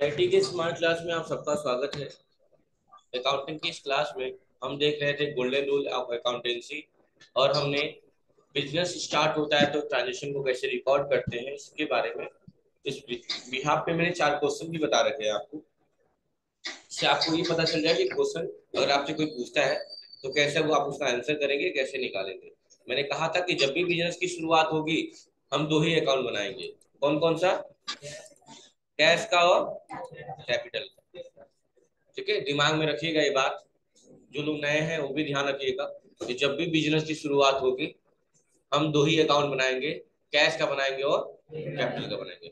IT के smart class में आप सबका स्वागत है। अकाउंटिंग की इस क्लास में हम देख रहे थे गोल्डन रूल ऑफ अकाउंटेंसी और हमने बिजनेस स्टार्ट होता है तो ट्रांजेक्शन को कैसे रिकॉर्ड करते हैं इसके बारे में इस बिहाफ पे मैंने 4 क्वेश्चन भी बता रखे हैं आपको। इससे आपको ये पता चल जाए कि क्वेश्चन अगर आपसे कोई पूछता है तो कैसे वो आप उसका आंसर करेंगे, कैसे निकालेंगे। मैंने कहा था कि जब भी बिजनेस की शुरुआत होगी हम 2 ही अकाउंट बनाएंगे। कौन कौन सा? कैश का और कैपिटल का। ठीक है, दिमाग में रखिएगा ये बात। जो लोग नए हैं वो भी ध्यान रखिएगा कि जब भी बिजनेस की शुरुआत होगी हम 2 ही अकाउंट बनाएंगे, कैश का बनाएंगे और कैपिटल का बनाएंगे।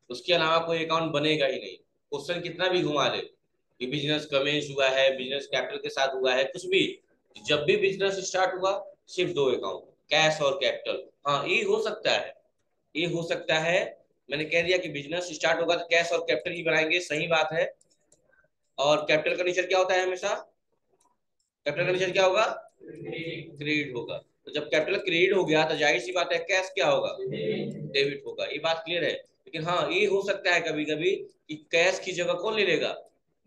उसके अलावा कोई अकाउंट बनेगा ही नहीं। क्वेश्चन कितना भी घुमा ले कि बिजनेस कमेंस हुआ है, बिजनेस कैपिटल के साथ हुआ है, कुछ भी, जब भी बिजनेस स्टार्ट हुआ सिर्फ 2 अकाउंट, कैश और कैपिटल। हाँ, ये हो सकता है, ये हो सकता है। मैंने कह दिया कि बिजनेस स्टार्ट होगा तो कैश और कैपिटल ही बनाएंगे, सही बात है। और कैपिटल का नेचर क्या होता है हमेशा? कैपिटल का नेचर क्या होगा? क्रेडिट होगा। तो जब कैपिटल क्रेडिट हो गया तो जाहिर सी बात है कैश क्या होगा? डेबिट होगा। ये बात क्लियर है। लेकिन हाँ, ये हो सकता है कभी कभी कि कैश की जगह कौन ले लेगा?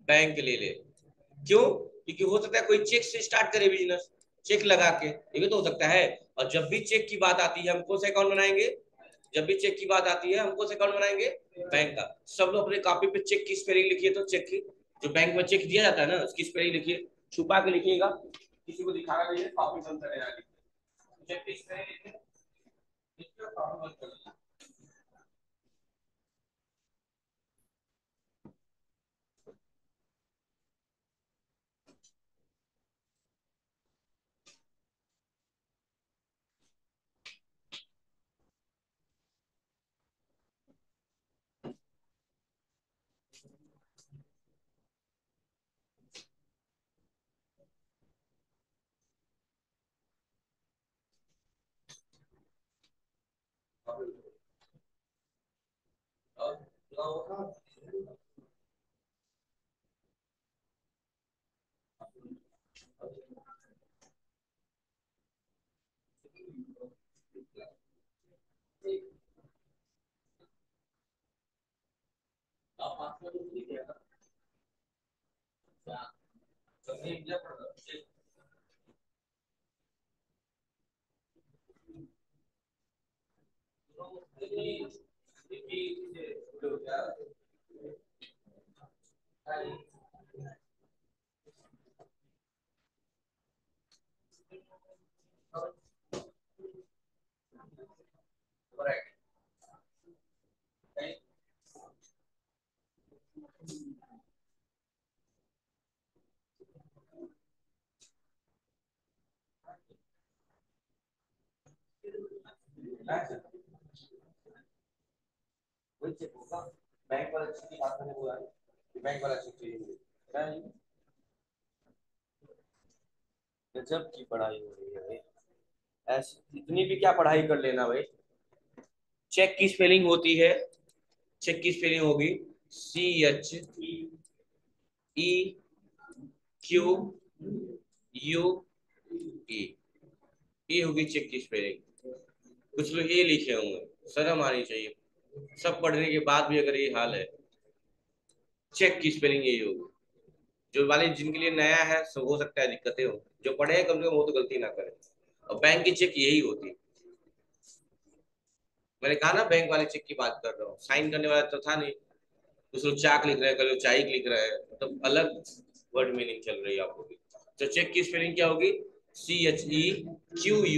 बैंक ले ले। क्यों? क्योंकि हो सकता है कोई चेक से स्टार्ट करे बिजनेस, चेक लगा के, ये भी तो हो सकता है। और जब भी चेक की बात आती है हम कौन सा अकाउंट बनाएंगे? जब भी चेक की बात आती है हम कौन सा अकाउंट बनाएंगे? बैंक का। सब लोग अपने कॉपी पे चेक की स्पेलिंग लिखिए, तो चेक की जो बैंक में चेक दिया जाता है ना उसकी स्पेलिंग लिखिए, छुपा के लिखिएगा, किसी को दिखाना नहीं है, कॉपी बंद कर लेना। चेक की स्पेलिंग लिखिए, कॉपी बंद कर लेना। और वही चेक होगा। बैंक वाला चेक की बात मैंने बोला है, बैंक वाला चेक चाहिए मुझे। गजब की पढ़ाई हो रही है भाई। ऐसे इतनी भी क्या पढ़ाई कर लेना भाई। चेक की स्पेलिंग होती है, चेक की स्पेलिंग होगी CHEQ, ये होगी चेक की स्पेलिंग। कुछ लोग ये लिखे होंगे, शर्म आनी चाहिए। सब पढ़ने के बाद भी अगर ये हाल है। चेक की स्पेलिंग यही होगी। जो वाले जिनके लिए नया है सब हो सकता है दिक्कतें हो, जो पढ़े हैं कम से कम वो तो गलती ना करें। और बैंक की चेक यही होती है। मैंने कहा ना बैंक वाले चेक की बात कर रहा हूँ, साइन करने वाला तो था नहीं। कुछ लोग चाक लिख रहे हैं, कल लोग चाइक लिख रहे हैं, मतलब अलग वर्ड मीनिंग चल रही है आपको भी। तो चेक की स्पेलिंग क्या होगी? CHEQUE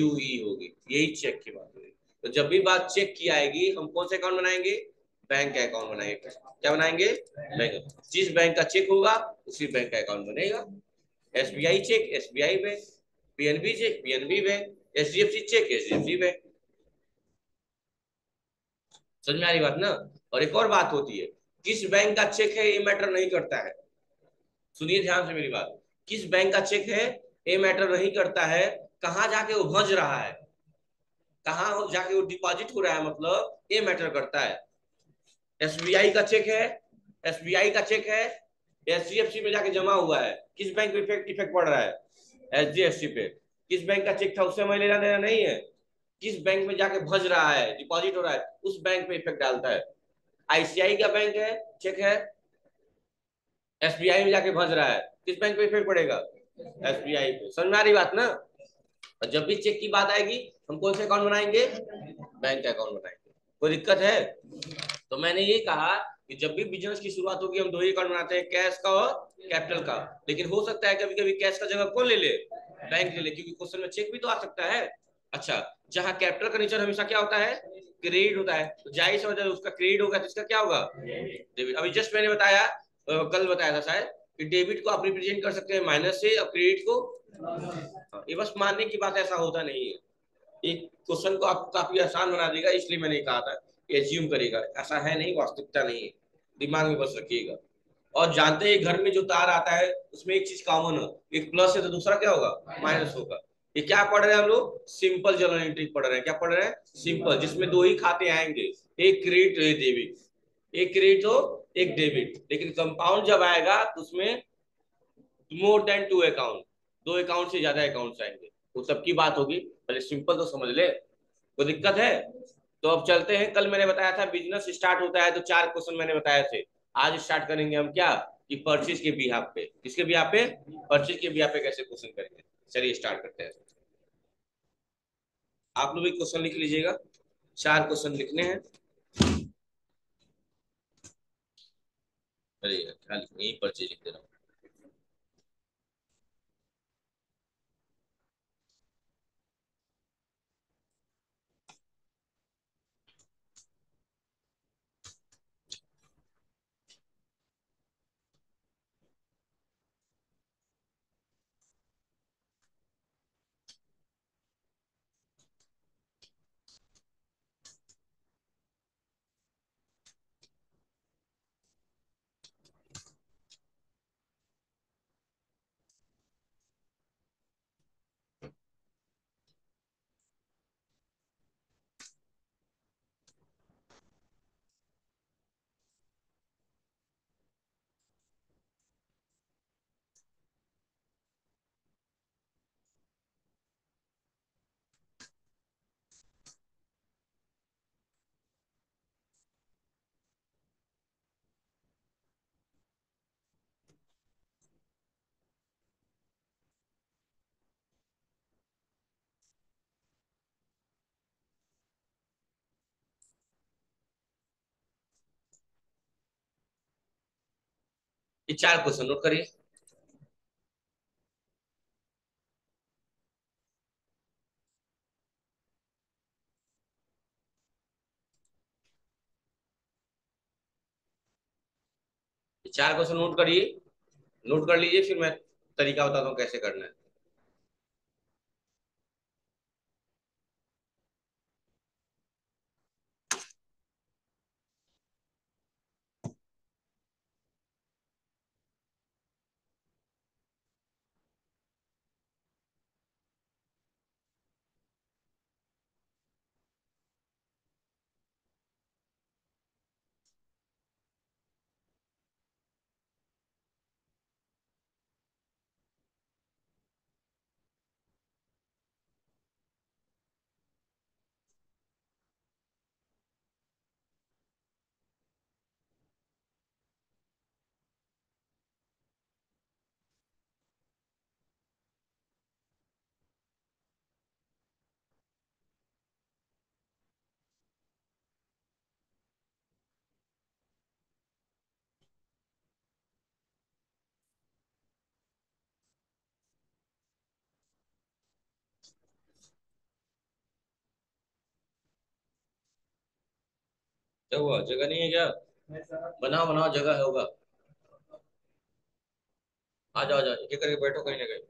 होगी। यही चेक की बात होगी। तो जब भी बात चेक की आएगी हम कौन से अकाउंट बनाएंगे? बैंक का अकाउंट बनाएंगे। क्या बनाएंगे? बैंक। जिस बैंक का चेक होगा उसी बैंक का अकाउंट बनेगा। SBI check SBI bank, PNB check PNB bank, HDFC check HDFC bank. समझ में आ रही बात ना? और एक और बात होती है, किस बैंक का चेक है ये मैटर नहीं करता है। सुनिए ध्यान से मेरी बात। किस बैंक का चेक है ये मैटर नहीं करता है। कहाँ जाके वो भज रहा है, कहाँ जाके वो डिपॉजिट हो रहा है, मतलब ये मैटर करता है। SBI का चेक है, SBI का चेक है, HDFC में जाके जमा हुआ है, किस बैंक पे इफेक्ट इफेक्ट पड़ रहा है? HDFC पे। किस बैंक का चेक था उससे हमें लेना देना नहीं है। किस बैंक में जाके भज रहा है, डिपॉजिट हो रहा है, उस बैंक पे इफेक्ट डालता है। ICI का बैंक है, चेक है, एसबीआई में जाके फंस रहा है, किस बैंक पे इफेक्ट पड़ेगा? एसबीआई पे। समझ में आ रही बात ना? और जब भी चेक की बात आएगी, हम कौन से अकाउंट बनाएंगे? बैंक अकाउंट बनाएंगे। कोई दिक्कत है? तो मैंने ये कहा कि जब भी बिजनेस की शुरुआत होगी हम दो ही अकाउंट बनाते हैं, कैश का और कैपिटल का। लेकिन हो सकता है कभी कभी कैश का जगह कौन ले ले? बैंक ले ले, क्योंकि क्वेश्चन में चेक भी तो आ सकता है। अच्छा, जहाँ कैपिटल का नेचर हमेशा क्या होता है? क्रेडिट होता है, तो जाहिर सी वजह है उसका क्रेडिट होगा तो इसका क्या होगा? डेबिट। अभी जस्ट मैंने बताया, कल बताया था शायद, कि डेबिट को आप रिप्रेजेंट कर सकते हैं माइनस से और क्रेडिट को। हाँ, ये बस मानने की बात, ऐसा होता नहीं है। एक क्वेश्चन को आपको काफी आसान बना देगा, इसलिए मैंने कहा था एज्यूम करेगा, ऐसा है नहीं, वास्तविकता नहीं है। दिमाग में बस रखिएगा। और जानते हैं घर में जो तार आता है उसमें एक चीज कॉमन हो, एक प्लस है तो दूसरा क्या होगा? माइनस होगा। ये क्या पढ़ रहे हैं हम लोग? सिंपल जर्नल एंट्री पढ़ रहे हैं। क्या पढ़ रहे हैं? सिंपल, जिसमें दो ही खाते आएंगे, एक क्रेडिट एक डेबिट। एक क्रेडिट हो एक डेबिट। लेकिन कंपाउंड जब आएगा तो उसमें मोर देन टू अकाउंट, दो अकाउंट से ज्यादा अकाउंट्स आएंगे, वो सबकी बात होगी। पहले सिंपल तो समझ ले। कोई दिक्कत है? तो अब चलते हैं। कल मैंने बताया था बिजनेस स्टार्ट होता है तो चार क्वेश्चन मैंने बताए थे। आज स्टार्ट करेंगे हम क्या, कि परचेज के बिहाफ पे। किसके बिहाफ पे? परचेज के बिहाफ पे कैसे क्वेश्चन करेंगे। चलिए स्टार्ट करते हैं। आप लोग भी क्वेश्चन लिख लीजिएगा, चार क्वेश्चन लिखने हैं। अरे यार, क्या लिखना, यही परचेज लिख दे रहा हूँ। ये चार क्वेश्चन नोट करिए। ये चार क्वेश्चन नोट करिए, नोट कर लीजिए, फिर मैं तरीका बताता हूँ कैसे करना है। क्या हुआ, जगह नहीं है क्या? बनाओ बनाओ, जगह होगा। आ जाओ आ जाओ, एक एक करके बैठो कहीं ना कहीं।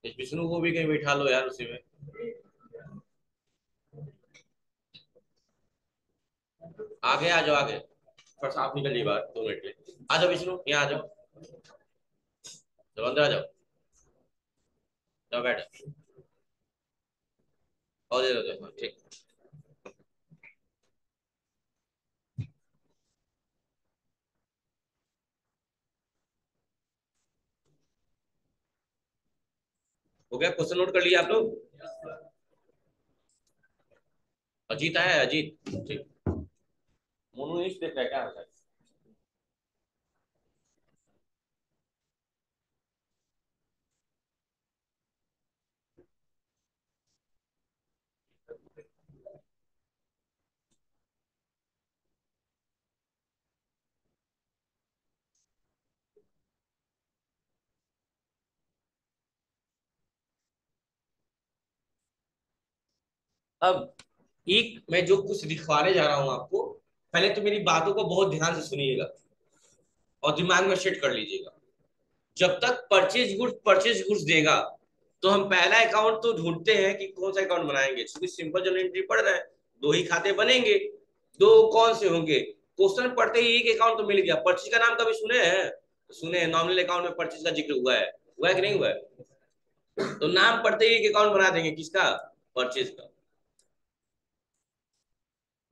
इस विष्णु को भी कहीं बैठा लो यार उसी में। आगे आ जाओ आगे। बस आप निकलिए बाहर 2 मिनट के लिए। आ जाओ विष्णु, यहाँ आ जाओ। जब अंदर आ जाओ। जाओ बैठ। और दे दो, हाँ, ठीक। हो गया? क्वेश्चन नोट कर लिया आप लोग? अजीत आया है, अजीत। ठीक। मोनू न्यूज देख रहा है क्या होता है? अब एक मैं जो कुछ दिखवाने जा रहा हूं आपको, पहले तो मेरी बातों को बहुत ध्यान से सुनिएगा और दिमाग में सेट कर लीजिएगा। जब तक परचेज गुड्स देगा, तो हम पहला अकाउंट तो ढूंढते हैं कि कौन सा अकाउंट बनाएंगे, क्योंकि सिंपल जनरल एंट्री पढ़ रहे हैं, दो ही खाते बनेंगे। दो कौन से होंगे? क्वेश्चन पढ़ते ही एक अकाउंट तो मिल गया। परचेज का नाम कभी सुने हैं? सुने हैं, नॉमिनल अकाउंट में परचेज का जिक्र हुआ है कि नहीं हुआ है? तो नाम पढ़ते ही एक अकाउंट बना देंगे, किसका? परचेज का।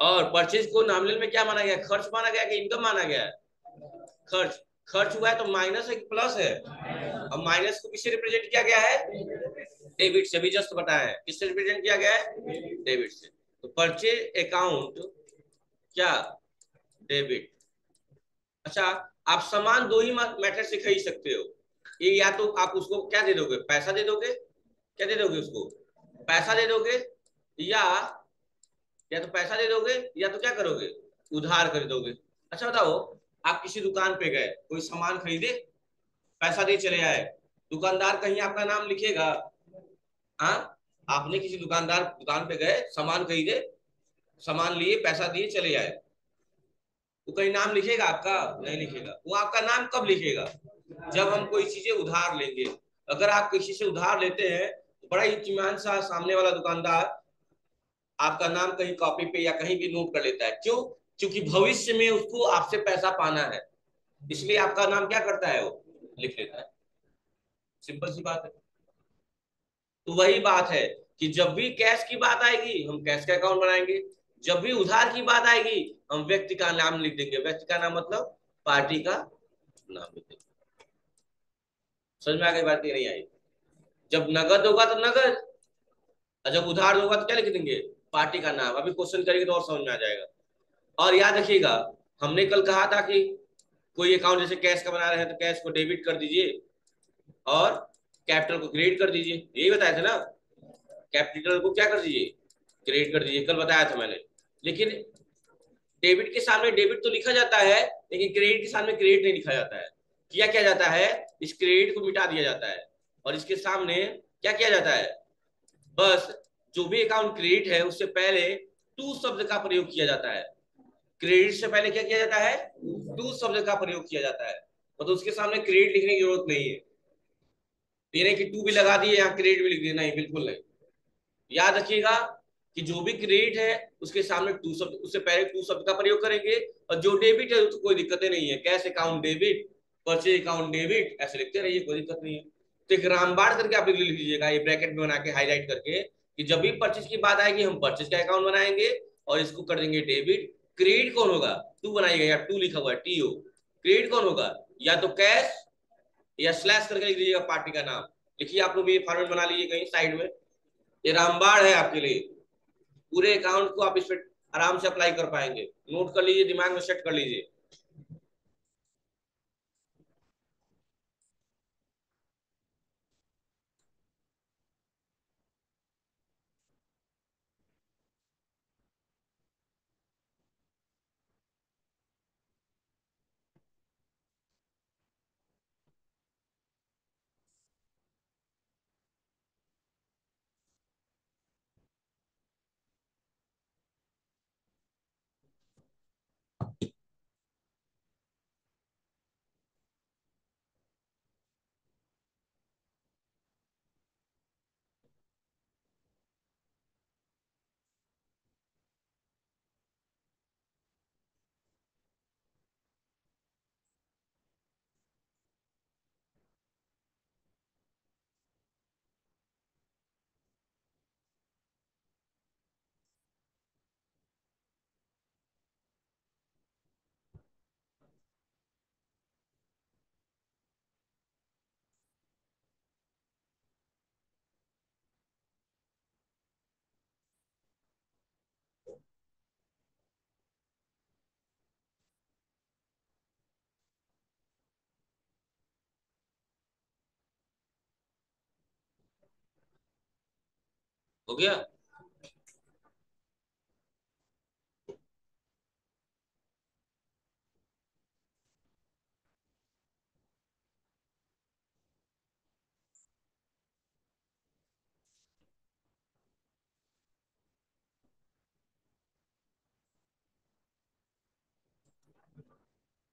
और परचेज को नॉमिनल में क्या माना गया? खर्च माना गया कि इनकम माना गया है? खर्च। खर्च हुआ है तो माइनस है कि प्लस है? अब माइनस को किससे रिप्रेजेंट किया गया है? डेबिट से। भी जस्ट बताया है किससे रिप्रेजेंट किया गया है? डेबिट से। तो परचेज अकाउंट क्या? डेबिट। अच्छा, आप सामान दो ही मेथड से खरीद सकते हो। ये या तो आप उसको क्या दे दोगे? पैसा दे दोगे। क्या दे दोगे उसको? पैसा दे दोगे। या या तो पैसा दे दोगे, या तो क्या करोगे? उधार कर दोगे। अच्छा बताओ, आप किसी दुकान पे गए, कोई सामान खरीदे, पैसा दे चले आए, दुकानदार कहीं आपका नाम लिखेगा? हाँ। आपने किसी दुकानदार दुकान पे गए, सामान खरीदे, सामान लिए, पैसा दिए, चले आए, वो कहीं नाम लिखेगा आपका? नहीं लिखेगा। वो आपका नाम कब लिखेगा? जब हम कोई चीजें उधार लेंगे। अगर आप किसी से उधार लेते हैं तो बड़ा इत्मीनान सा सामने वाला दुकानदार आपका नाम कहीं कॉपी पे या कहीं भी नोट कर लेता है। क्यों? क्योंकि भविष्य में उसको आपसे पैसा पाना है, इसलिए आपका नाम क्या करता है? वो लिख लेता है। सिंपल सी बात है। तो वही बात है कि जब भी कैश की बात आएगी हम कैश का अकाउंट बनाएंगे, जब भी उधार की बात आएगी हम व्यक्ति का नाम लिख देंगे। व्यक्ति का नाम मतलब पार्टी का नाम लिख देंगे। समझ में आ गई बात? नहीं आई? जब नगद होगा तो नगद, और जब उधार होगा तो क्या लिख देंगे? पार्टी का नाम। अभी क्वेश्चन करेंगे तो और समझ में आ जाएगा। और याद रखिएगा, हमने कल कहा था कि कोई अकाउंट जैसे कैश का बना रहे हैं तो कैश को डेबिट कर दीजिए और कैपिटल को क्रेडिट कर दीजिए, यही बताया था ना? कैपिटल को क्या कर दीजिए? क्रेडिट कर दीजिए, कल बताया था मैंने। लेकिन डेबिट के सामने डेबिट तो लिखा जाता है, लेकिन क्रेडिट के सामने क्रेडिट नहीं लिखा जाता है। किया क्या जाता है? इस क्रेडिट को मिटा दिया जाता है और इसके सामने क्या किया जाता है? बस जो भी अकाउंट क्रेडिट है उससे पहले टू शब्द का प्रयोग किया जाता है। क्रेडिट से पहले क्या किया जाता है? टू शब्द का प्रयोग किया जाता है। मतलब उसके सामने क्रेडिट लिखने की जरूरत नहीं है। ये नहीं कि टू भी लगा दिए यहाँ क्रेडिट भी लिख दिए, नहीं, बिल्कुल नहीं। याद रखिएगा कि जो भी क्रेडिट है उसके सामने टू शब्द, उससे पहले टू शब्द का प्रयोग करेंगे। और जो डेबिट है उसको कोई दिक्कतें नहीं है, cash account debit, purchase account debit, ऐसे लिखते रहिए, कोई दिक्कत नहीं है। तो एक रामबाण करके आप लिख लीजिएगा, ये ब्रैकेट में बना के हाईलाइट करके, कि जब भी परचेज की बात आएगी हम परचेज का अकाउंट बनाएंगे और इसको कर देंगे डेबिट। क्रेडिट कौन होगा? टू बनाइएगा, या टू लिखा हुआ है, टीओ। क्रेडिट कौन होगा? या तो कैश, या स्लैश करके लिख दीजिएगा पार्टी का नाम। लिखिए, आप लोग भी फॉर्मेट बना लीजिए कहीं साइड में। ये रामबाण है आपके लिए। पूरे अकाउंट को आप इस पर आराम से अप्लाई कर पाएंगे। नोट कर लीजिए, दिमाग में सेट कर लीजिए। हो गया।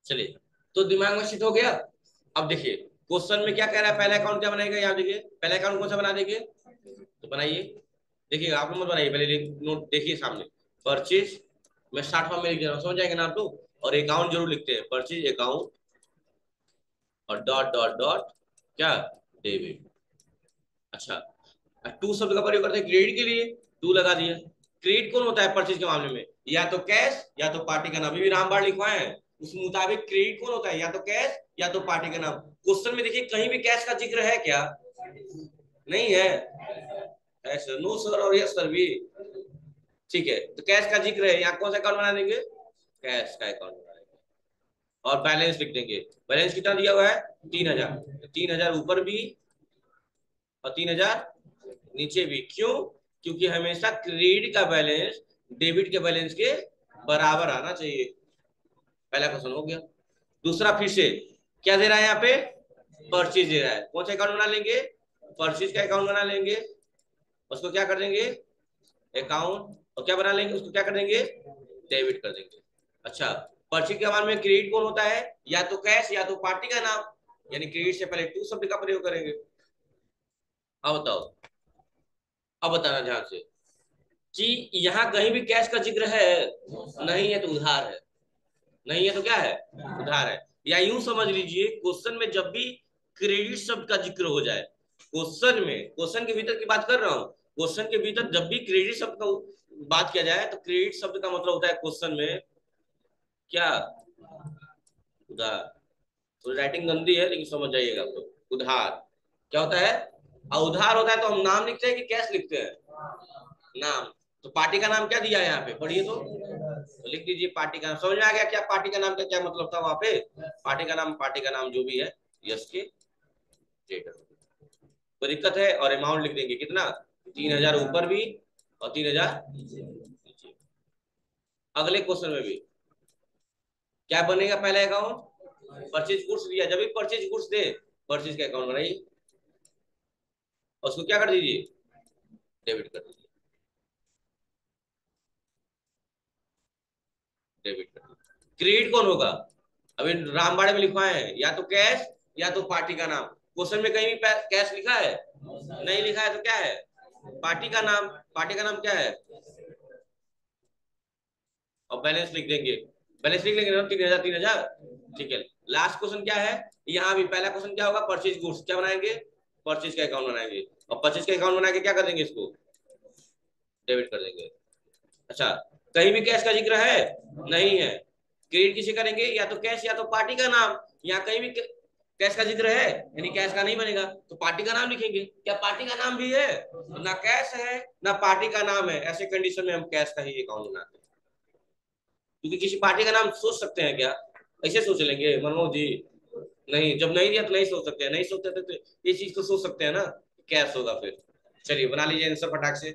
चलिए, तो दिमाग में शिट हो गया। अब देखिए क्वेश्चन में क्या कह रहा है, पहला अकाउंट क्या बनाएगा, यहाँ देखिए पहला अकाउंट कौन सा बना देंगे, तो बनाइए। देखिए आप लोग मत बनाइए, पहले नोट देखिए सामने। परचेज मैं शॉर्ट फॉर्म में लिख दे रहा हूँ, समझ जाएंगे ना आप लोग। और अकाउंट जरूर लिखते हैं, परचेज अकाउंट और डॉट डॉट डॉट क्या, डेबिट। अच्छा, टू शब्द का प्रयोग करते हैं क्रेडिट के लिए, टू लगा दिया। क्रेडिट कौन होता है परचेज के मामले में, या तो कैश या तो पार्टी का नाम, अभी भी रामबाण लिखवाए हैं। उस मुताबिक क्रेडिट कौन होता है, या तो कैश या तो पार्टी का नाम। क्वेश्चन में देखिए कहीं भी कैश का जिक्र है क्या, नहीं है। सर, नो सर और यस सर भी। ठीक है, तो कैश का जिक्र है, यहाँ कौन सा अकाउंट बना देंगे, कैश का अकाउंट बना देंगे। और बैलेंस लिख देंगे। बैलेंस कितना दिया हुआ है, 3,000। 3,000 ऊपर भी और 3,000 नीचे भी, क्यों, क्योंकि हमेशा क्रेडिट का बैलेंस डेबिट के बैलेंस के बराबर आना चाहिए। पहला क्वेश्चन हो गया। दूसरा फिर से क्या दे रहा है यहाँ पे, परचेज दे रहा है। कौन सा अकाउंट बना लेंगे, परचेज का अकाउंट बना लेंगे। उसको क्या कर देंगे, अकाउंट, और क्या बना लेंगे, उसको क्या कर देंगे, डेबिट कर देंगे। अच्छा, परचेज के बाद में क्रेडिट कौन होता है, या तो कैश या तो पार्टी का नाम, यानी क्रेडिट से पहले टू शब्द का प्रयोग करेंगे। अब बताओ, अब बताना ध्यान से कि यहाँ कहीं भी कैश का जिक्र है, नहीं है तो उधार है, नहीं है तो क्या है, उधार है। या यूं समझ लीजिए क्वेश्चन में जब भी क्रेडिट शब्द का जिक्र हो जाए, क्वेश्चन में, क्वेश्चन के भीतर की बात कर रहा हूँ, क्वेश्चन के भीतर जब भी क्रेडिट शब्द का बात किया जाए, तो क्रेडिट शब्द का मतलब होता है क्वेश्चन में क्या, उधार। तो राइटिंग गंदी है लेकिन समझ जाइएगा आप लोग, उधार क्या होता है। और उधार होता है तो हम नाम लिखते हैं कि कैश लिखते हैं, नाम। तो पार्टी का नाम क्या दिया है यहाँ पे, पढ़िए तो लिख दीजिए पार्टी का नाम। समझ में आ गया क्या पार्टी का नाम का क्या मतलब था वहां पे, पार्टी का नाम जो भी है, यस के स्टेटस। कोई दिक्कत है, और अमाउंट लिख देंगे कितना, 3,000 ऊपर भी और 3,000 नीचे। अगले क्वेश्चन में भी क्या बनेगा, पहले अकाउंट परचेज गुड्स दिया, जब भी परचेज गुड्स दे, परचेज का अकाउंट बनाइए और उसको क्या कर दीजिए, डेबिट कर दीजिए, डेबिट कर दीजिए। क्रेडिट कौन होगा, अभी रामबाड़े में लिखवाए हैं, या तो कैश या तो पार्टी का नाम। क्वेश्चन में कहीं भी कैश लिखा है, नहीं लिखा है, तो क्या है, पार्टी का नाम। पार्टी का नाम क्या है, और बैलेंस लिख देंगे। बैलेंस लिख लेंगे ना, 3,000 3,000। ठीक है, लास्ट क्वेश्चन क्या है, यहाँ भी पहला क्वेश्चन क्या होगा, परचेज गुड्स क्या बनाएंगे, परचेज का अकाउंट बनाएंगे। और परचेज का अकाउंट बना के क्या कर देंगे, इसको डेबिट कर देंगे। अच्छा, कहीं भी कैश का जिक्र है, नहीं है। क्रेडिट किसे करेंगे, या तो कैश या तो पार्टी का नाम। यहाँ कहीं भी कैश का जिक्र है, यानी कैश का नहीं बनेगा, तो पार्टी का नाम लिखेंगे। क्या पार्टी का नाम भी है, तो ना कैश है ना पार्टी का नाम है, ऐसे कंडीशन में हम कैश का ही अकाउंट बनाते हैं। क्योंकि किसी पार्टी का नाम सोच सकते हैं क्या, ऐसे सोच लेंगे मनमोहन जी, नहीं, जब नहीं दिया तो नहीं सोच सकते हैं, नहीं सोचते थे तो ये चीज तो सोच सकते हैं ना, कैश होगा फिर। चलिए बना लीजिए आंसर फटाक से।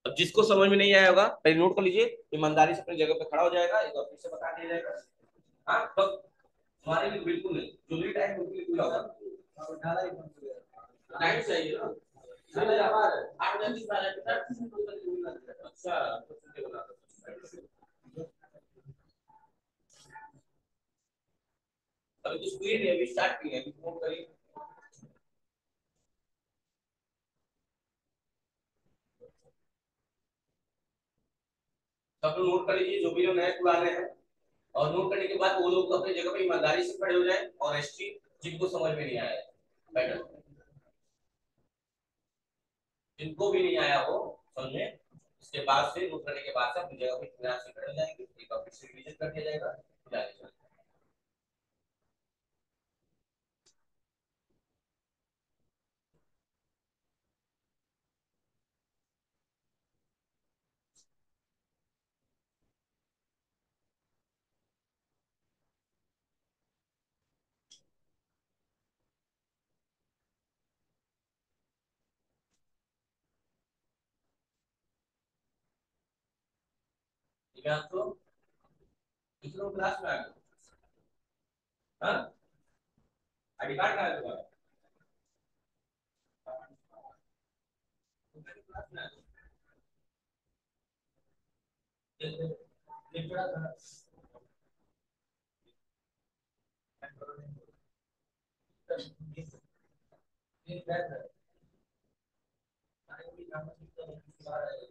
अब जिसको समझ में नहीं आया होगा पहले नोट कर लीजिए, ईमानदारी से अपनी जगह पे खड़ा हो जाएगा, एक बार फिर से बता दिया जाएगा। हाँ, तो हमारे लिए बिल्कुल नहीं, जो भी टाइम बिल्कुल होगा, टाइम चाहिए ना। चले जा रहा है 8 बजे आ जाए। अच्छा, तो छुट्टी बना दो। अभी कुछ हुई नहीं, अभी स्टार्ट की है, अभी फोन करिए। सब लोग नोट कर लीजिए, जो भी लोग नए पुराने हैं। और नोट करने के बाद वो लोग अपनी जगह पे ईमानदारी से खड़े हो जाए, और एसटी जिनको समझ में नहीं आया बैठो, जिनको भी नहीं आया हो समझे, इसके बाद से नोट करने के बाद से अपनी जगह पे इत्मीनान से खड़े हो जाएंगे, एक बार फिर से रिवीजन कर दिया जाएगा, जाएगा। क्या आपको कितनों क्लास में आ गए? हाँ, आईडी कार्ड कहाँ है तुम्हारा? क्लास में आ गए। ये थोड़ा सा ये बैठ है। आईडी कार्ड में कितना है?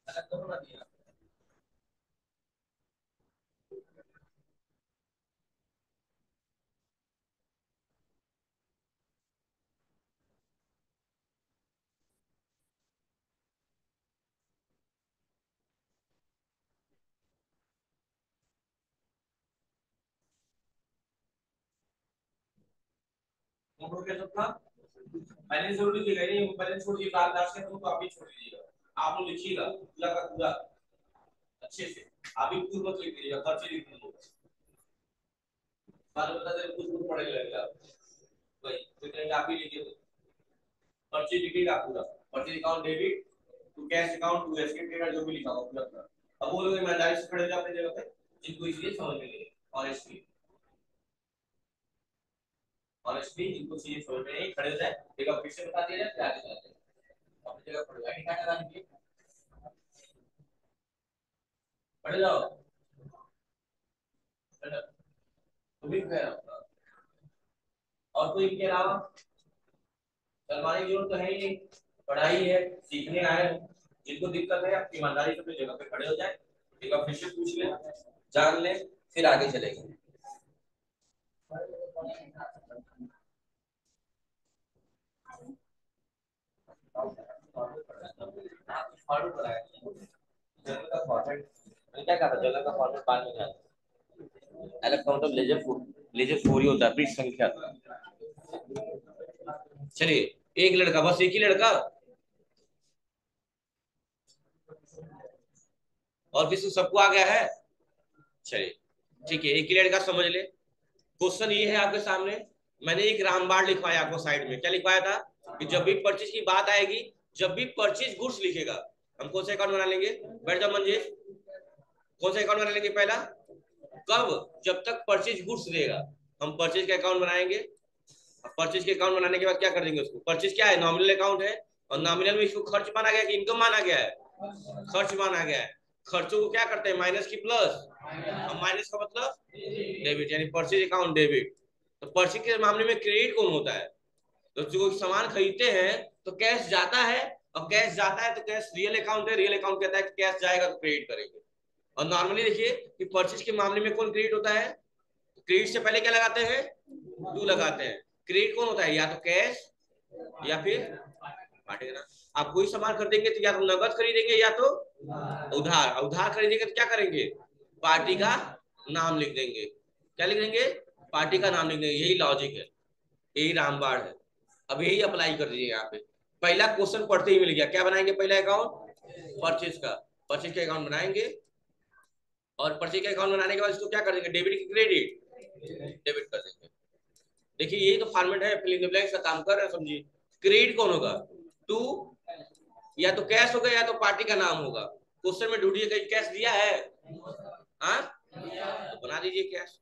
अलग करो ना दिया। मोटो के सब था बैलेंस छोड़ दीजिएगा, नहीं बैलेंस छोड़ दीजिए, लाल दाग से तो आप भी छोड़ दीजिएगा। आप लोग लिखिएगा पूरा का पूरा अच्छे से। आप भी पूर्व मत लिख दीजिएगा, पर्ची लिख दीजिएगा। बाद में बता दे कुछ कुछ पढ़ने लगेगा आप। वही तो कहेंगे आप ही लिखिए तो पर्ची लिखिएगा पूरा। पर्ची account debit to cash account to escape trader जो भी लिखा होगा पूरा पूरा। अब वो लोग ईमानदारी से खड़े हो जाओ अपनी जगह पे, जिनको इसलिए समझ में नहीं ऑनेस्टली। ऑनेस्टली जिनको चीजें समझ में नहीं खड़े हो जाए, एक बार फिर से बता दिया जाए फिर आगे चलते हैं। अपनी जगह पर आईडी कार्ड लगा लीजिए, खड़े जाओ। तुम भी कह रहा हूँ और कोई इनके अलावा सलमानी की जरूरत तो है ही नहीं। पढ़ाई है, सीखने आए हो। जिनको दिक्कत है अपनी ईमानदारी से अपनी जगह पे खड़े हो जाए, एक बार फिर से पूछ ले, जान ले, फिर आगे चलेंगे। फॉर्मेट बनाया जगह का फॉर्मेट, मैंने क्या कहा था जगह का फॉर्मेट बाद में जाना। अलग का मतलब लेजर फोर ही होता है पृष्ठ संख्या। चलिए, एक लड़का, बस एक ही लड़का और किसी सबको आ गया है? चलिए ठीक है, एक ही लड़का समझ ले। क्वेश्चन ये है आपके सामने। मैंने एक रामबाण लिखवाया आपको साइड में, क्या लिखवाया था कि जब भी परचेज की बात आएगी, जब भी परचेज गुड्स लिखेगा, हम कौन सा अकाउंट बना लेंगे? बैठ जाओ मंजेश। कौन सा अकाउंट बना लेंगे पहला? कब? जब तक परचेज गुड्स देगा हम परचेज का अकाउंट बनाएंगे। परचेज के अकाउंट बनाने के बाद क्या कर देंगे उसको? परचेज क्या है? नॉमिनल अकाउंट है, और नॉमिनल में इसको खर्च माना गया कि इनकम माना गया है? खर्च माना गया है। खर्चों को क्या करते हैं? माइनस की प्लस। अब माइनस का मतलब डेबिट, यानी परचेज अकाउंट डेबिट। तो परचेज के मामले में क्रेडिट कौन होता है? तो जो सामान खरीदते हैं तो कैश जाता है, और कैश जाता है तो कैश रियल अकाउंट है, रियल अकाउंट कहता है कि कैश जाएगा तो क्रेडिट करेंगे। और नॉर्मली देखिए कि परचेज के मामले में कौन क्रेडिट होता है? क्रेडिट से पहले क्या लगाते हैं? टू लगाते हैं। क्रेडिट कौन होता है? या तो कैश या फिर पार्टी का नाम। आप कोई सामान खरीदेंगे तो या तो नगद खरीदेंगे या तो उधार। उधार खरीदेंगे तो क्या करेंगे? पार्टी का नाम लिख देंगे। क्या लिख देंगे? पार्टी का नाम लिख देंगे। यही लॉजिक है, यही रामबाण है। अब यही अप्लाई कर दीजिए यहाँ पे। पहला क्वेश्चन पढ़ते ही मिल गया, क्या बनाएंगे पहला अकाउंट? परचेज का। परचेज का अकाउंट बनाएंगे, और परचेज का अकाउंट बनाने के बाद इसको क्या कर देंगे? डेबिट की क्रेडिट? डेबिट कर देंगे। देखिए यही तो फॉर्मेट है, फिल इन द ब्लैंक्स का काम कर रहे हैं, समझिए। क्रेडिट कौन होगा? टू, या तो कैश होगा या तो पार्टी का नाम होगा। क्वेश्चन में ढूंढिए कहीं कैश दिया है? हाँ, तो बना दीजिए कैश,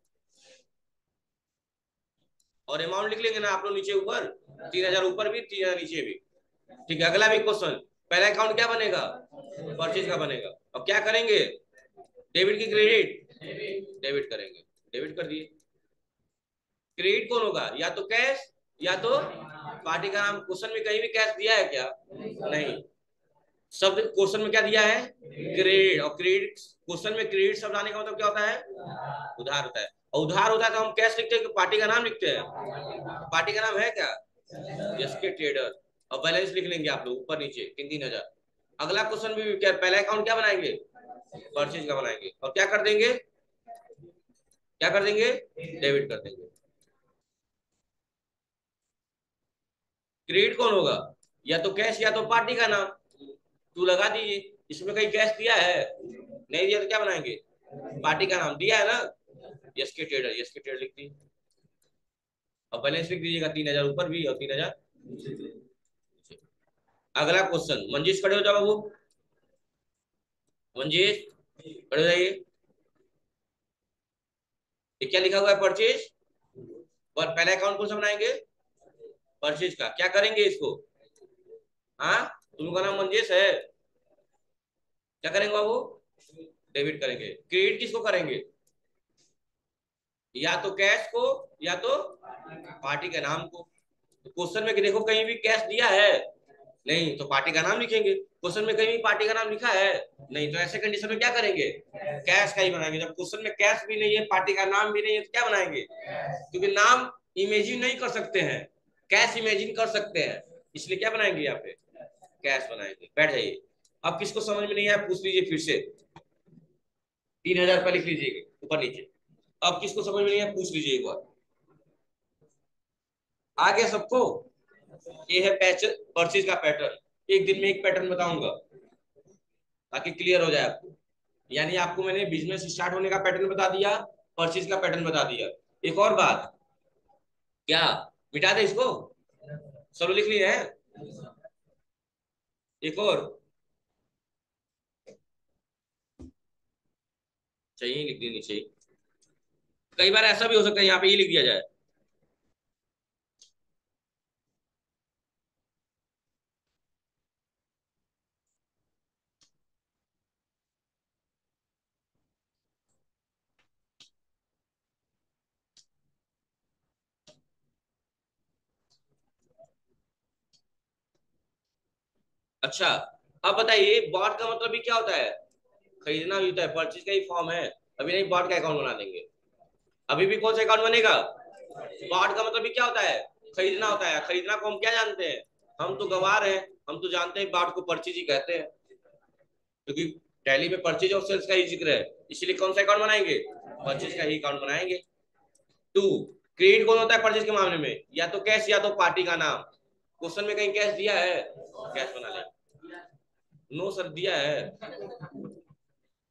और अमाउंट लिख लेंगे ना आप लोग नीचे ऊपर। 3,000 ऊपर भी, 3,000 नीचे भी। ठीक है, अगला भी क्वेश्चन। पहला अकाउंट क्या बनेगा? परचेज का बनेगा। और क्या करेंगे? डेबिट की क्रेडिट? डेबिट करेंगे। डेबिट कर दिए। क्रेडिट कौन होगा? या तो कैश या तो पार्टी का नाम। क्वेश्चन में कहीं भी कैश दिया है क्या? नहीं। शब्द क्वेश्चन में क्या दिया है? क्रेडिट। और क्रेडिट क्वेश्चन में क्रेडिट शब्द आने का मतलब क्या होता है? उधार होता है। और उधार होता है तो हम कैश लिखते हैं कि पार्टी का नाम लिखते हैं? पार्टी का नाम है क्या? SK trader. और बैलेंस लिख लेंगे आप लोग ऊपर नीचे 3,000। अगला क्वेश्चन भी क्या? पहला अकाउंट क्या बनाएंगे? परचेज का बनाएंगे। और क्या कर देंगे? क्या कर देंगे? डेबिट कर देंगे। क्रेडिट कौन होगा? या तो कैश या तो पार्टी का नाम। तू लगा दीजिए। इसमें कहीं कैश दिया है? नहीं दिया तो क्या बनाएंगे? पार्टी का नाम दिया है ना, यस के ट्रेडर। यस के ट्रेडर लिख दी। और बैलेंस लिख दीजिएगा 3,000 ऊपर भी और 3,000 अगला क्वेश्चन, मंजीश खड़े हो जाओ बाबू, मंजीश खड़े हो जाइए। ये क्या लिखा हुआ है, परचेज। पर पहला अकाउंट कौन सा बनाएंगे, परचेज का। क्या करेंगे इसको, हाँ तुम लोग का नाम मंजेश है, क्या करेंगे बाबू, डेबिट करेंगे। क्रेडिट किसको करेंगे, या तो कैश को या तो पार्टी के नाम को। तो क्वेश्चन में देखो कहीं भी कैश दिया है, नहीं, तो पार्टी का नाम लिखेंगे। क्वेश्चन में कहीं भी पार्टी का नाम लिखा है, नहीं, तो ऐसे कंडीशन में क्या करेंगे, कैश का ही बनाएंगे। जब क्वेश्चन में कैश भी नहीं है, पार्टी का नाम भी नहीं है, तो क्या बनाएंगे, क्योंकि नाम इमेजिन नहीं कर सकते हैं, कैश इमेजिन कर सकते हैं, इसलिए क्या बनाएंगे यहाँ पे, कैश बनाएंगे। बैठ जाइए। अब किसको समझ में नहीं आया पूछ लीजिए फिर से, 3,000 रुपये लिख लीजिएगा ऊपर नीचे। अब किसको समझ में नहीं आया पूछ लीजिए एक बार। आ गया सबको, ये है परचेज का पैटर्न। एक दिन में एक पैटर्न बताऊंगा ताकि क्लियर हो जाए आपको। यानी आपको मैंने बिजनेस स्टार्ट होने का पैटर्न बता दिया, परचेज का पैटर्न बता दिया। एक और बात, क्या मिटा दे इसको, सब लिख लिए हैं। एक और चाहिए, लिख देनी चाहिए। कई बार ऐसा भी हो सकता है यहाँ पे ये लिख दिया जाए। अच्छा, अब बताइए बॉट का मतलब भी क्या होता है, खरीदना भी होता है, परचेज का ही फॉर्म है। अभी नहीं बॉट का अकाउंट बना देंगे, अभी भी कौन सा अकाउंट बनेगा, बॉट का मतलब भी क्या होता है, खरीदना होता है। खरीदना को हम क्या जानते हैं, हम तो गवार हैं, हम तो जानते हैं बॉट को परचेज ही कहते हैं, क्योंकि टैली में परचेज और सेल्स का ही जिक्र है, इसलिए कौन सा अकाउंट बनाएंगे, परचेज का ही अकाउंट बनाएंगे। टू, क्रेडिट कौन होता है परचेज के मामले में, या तो कैश या तो पार्टी का नाम। क्वेश्चन में कहीं कैश दिया है, कैश बना लेंगे। नो सर दिया है,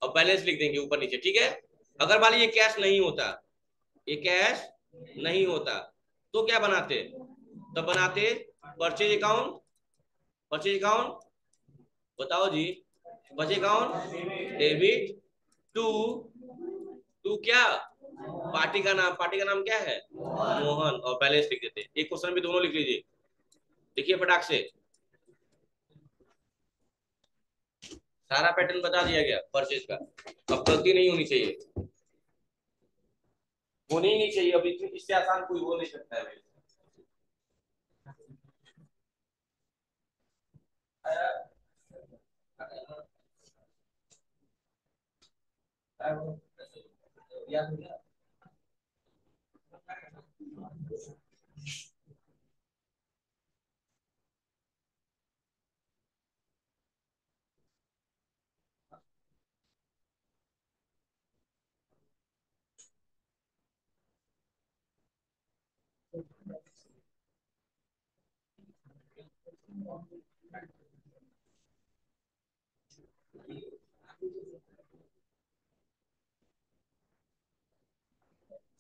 और बैलेंस लिख देंगे ऊपर नीचे, ठीक है। अगर मान लीजिए कैश नहीं होता, ये कैश नहीं होता, तो क्या बनाते, तब बनाते परचेज अकाउंट। परचेज अकाउंट बताओ जी, purchase account debit. To, to क्या, पार्टी का नाम। पार्टी का नाम क्या है, मोहन, और बैलेंस लिख देते। एक क्वेश्चन भी दोनों लिख लीजिए, देखिए फटाक से। सारा पैटर्न बता दिया गया परचेज का, अब गलती नहीं होनी चाहिए, होनी ही नहीं चाहिए। अब इतनी इससे आसान कोई हो नहीं सकता है।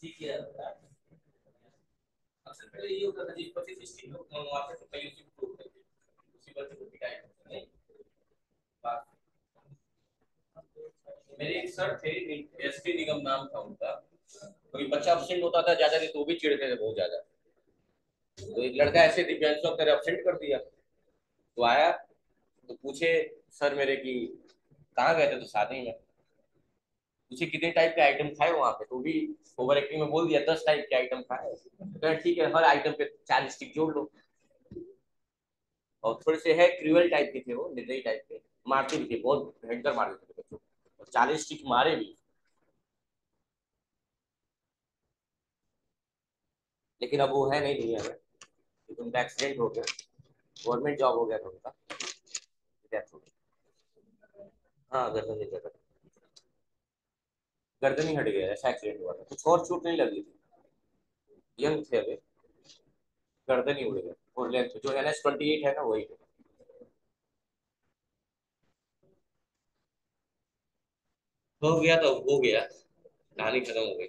ठीक है, अक्सर पहले ये होता था जी 25 लोग मंगवाते थे, पहले उसी को करते थे, उसी पर से पिटाई करते नहीं बात। मेरे एक सर थे, एसटी निगम नाम था उनका। कोई बच्चा अब्सेंट होता था ज्यादा नहीं तो वो भी चिढ़ते थे बहुत ज्यादा। तो एक लड़का ऐसे दिव्यांशु करे अब्सेंट कर दिया, तो आया तो पूछे सर मेरे की कहाँ गए थे, तो शादी में। पूछे कितने टाइप के आइटम खाए वहां पे, तो भी ओवर एक्टिंग में बोल दिया 10 टाइप के आइटम खाए। तो ठीक है, हर आइटम पे 4 स्टिक जोड़ लो। और थोड़े से है क्रूअल टाइप के थे वो, निर्दयी टाइप के, मारते भी थे बहुत भयंकर, मार देते थे बच्चों को, और 40 स्टिक मारे भी। लेकिन अब वो है नहीं दुनिया में, क्योंकि उनका एक्सीडेंट हो गया, गवर्नमेंट जॉब हो गया था उनका, डेथ हो गई। हाँ गर्दन नहीं गया था, गर्दन ही हट गया, ऐसा एक्सीडेंट हुआ था, कुछ और चोट नहीं लगी थी, यंग थे अभी, गर्दन ही उड़ गया। और लेंथ जो NS-28 है ना वही है। हो गया तो हो गया, कहानी खत्म हो गई।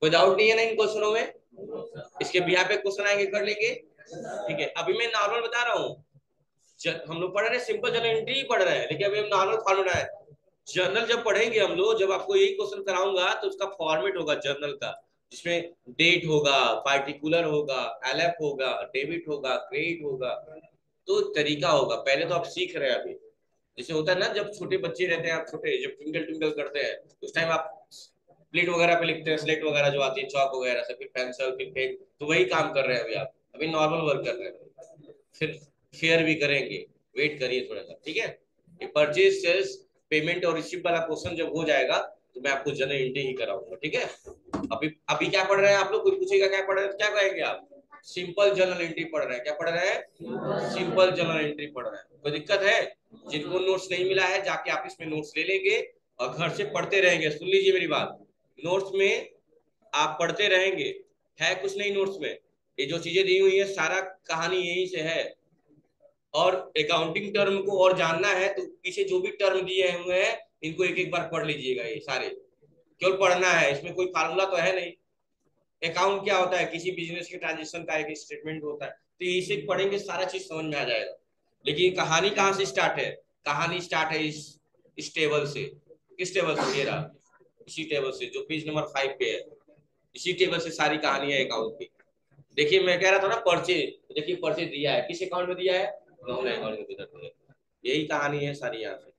कोई डाउट नहीं है ना इन क्वेश्चनों में, इसके बिहार पे क्वेश्चन आएंगे कर लेंगे। ठीक है, अभी मैं नॉर्मल बता रहा हूँ। हम लोग पढ़ रहे हैं सिंपल जनरल एंट्री ही पढ़ रहे हैं, लेकिन अभी हम नॉर्मल फॉर्मेट है। जर्नल जब पढ़ेंगे हम लोग, जब आपको यही क्वेश्चन कराऊंगा तो उसका फॉर्मेट होगा जर्नल का, जिसमें डेट होगा, पार्टिकुलर होगा, एलएफ होगा, डेबिट होगा, क्रेडिट होगा, तो तरीका होगा। पहले तो आप सीख रहे हैं अभी। जैसे होता है ना, जब छोटे बच्चे रहते हैं, आप छोटे जब ट्विंकल ट्विंकल करते हैं, उस टाइम आप प्लेट वगैरह पे लिखते हैं, स्लेट वगैरह जो आती है, चौक वगैरह से, फिर पेंसिल, फिर पेन, तो वही काम कर रहे हैं अभी आप। अभी नॉर्मल वर्क कर रहे हैं, फिर फेयर भी करेंगे। वेट करिए थोड़ा सा, ठीक है। ये परचेज, सेल्स, पेमेंट और रिसीव वाला क्वेश्चन जब हो जाएगा तो मैं आपको जनरल एंट्री ही कराऊंगा, ठीक है। अभी अभी क्या पढ़ रहे हैं आप लोग? कोई पूछेगा क्या पढ़ रहे हैं, क्या कहेंगे आप? सिंपल जनरल एंट्री पढ़ रहे हैं। क्या पढ़ रहे हैं? सिंपल जनरल एंट्री पढ़ रहे हैं। कोई दिक्कत है? जिनको नोट्स नहीं मिला है, जाके ऑफिस में नोट्स ले लेंगे और घर से पढ़ते रहेंगे। सुन लीजिए मेरी बात, नोट्स में आप पढ़ते रहेंगे। है कुछ नहीं नोट्स में, ये जो चीजें दी हुई है सारा कहानी यहीं से है। और अकाउंटिंग टर्म को और जानना है तो पीछे जो भी टर्म दिए हुए हैं, इनको एक एक बार पढ़ लीजिएगा। ये सारे केवल पढ़ना है, इसमें कोई फार्मूला तो है नहीं। अकाउंट क्या होता है? किसी बिजनेस के ट्रांजेक्शन का एक स्टेटमेंट होता है, तो इसे पढ़ेंगे, सारा चीज समझ में आ जाएगा। लेकिन कहानी कहाँ से स्टार्ट है? कहानी स्टार्ट है इस टेबल से। किस टेबल से? ये रहा, इसी टेबल से जो पेज नंबर 5 पे है। इसी टेबल से सारी कहानी है अकाउंट की। देखिए मैं कह रहा था ना पर्चे, देखिए पर्चे दिया है, किस अकाउंट में दिया है? लोन अकाउंट में दिया है। यही कहानी है सारी, यहाँ से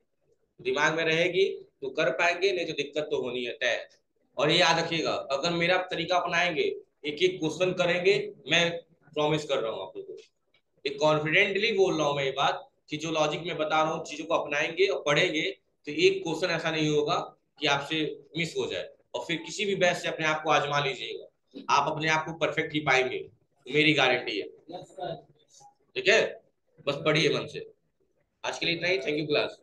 दिमाग में रहेगी तो कर पाएंगे, नहीं तो दिक्कत तो होनी है तय। और ये याद रखिएगा, अगर मेरा तरीका अपनाएंगे, एक एक क्वेश्चन करेंगे, मैं प्रॉमिस कर रहा हूँ आप लोगों को, एक कॉन्फिडेंटली बोल रहा हूँ मैं ये बात, कि जो लॉजिक में बता रहा हूँ चीजों को अपनाएंगे और पढ़ेंगे, तो एक क्वेश्चन ऐसा नहीं होगा कि आपसे मिस हो जाए। और फिर किसी भी बैच से अपने आप को आजमा लीजिएगा, आप अपने आप को परफेक्ट ही पाएंगे, मेरी गारंटी है। ठीक है, बस पढ़िए मन से। आज के लिए इतना ही। Thank you class.